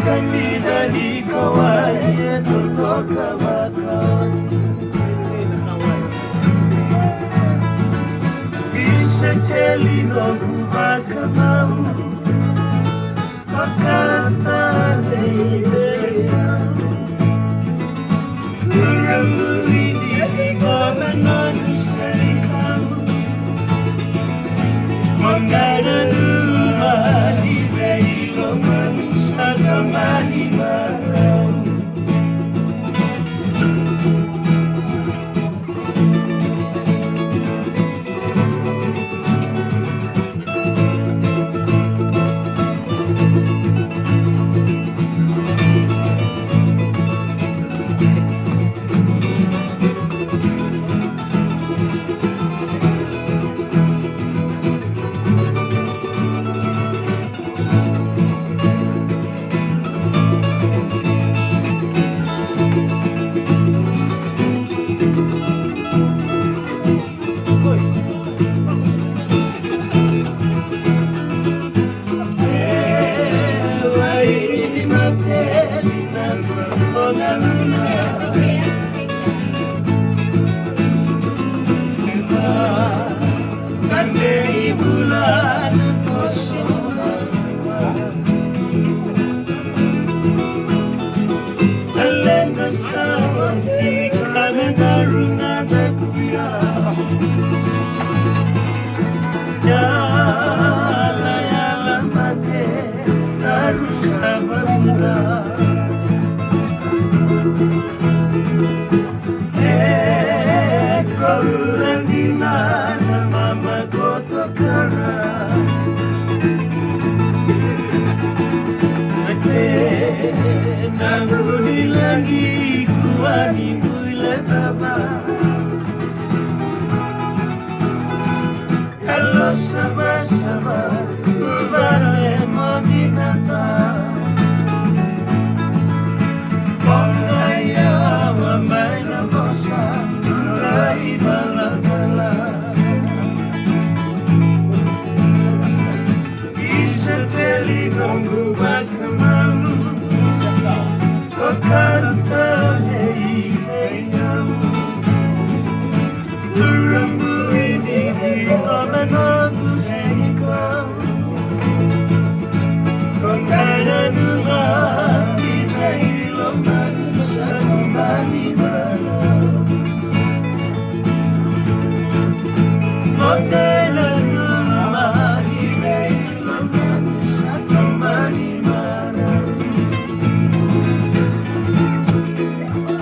Kami dari kawaii tertoka bakati bisa celi Noqu bakamau bakata leya Rambu ini gomenon serikamu Mangada rumah di Bailoman Satamani marau Hello sama-sama ubare modinata Bongaya wa maina bosa rai bala-bala Bisa teli Noqu bakamau Kokanta leyamu Rambu ini gomenon serikamu Mangada rumah di Bailoman Satamani marau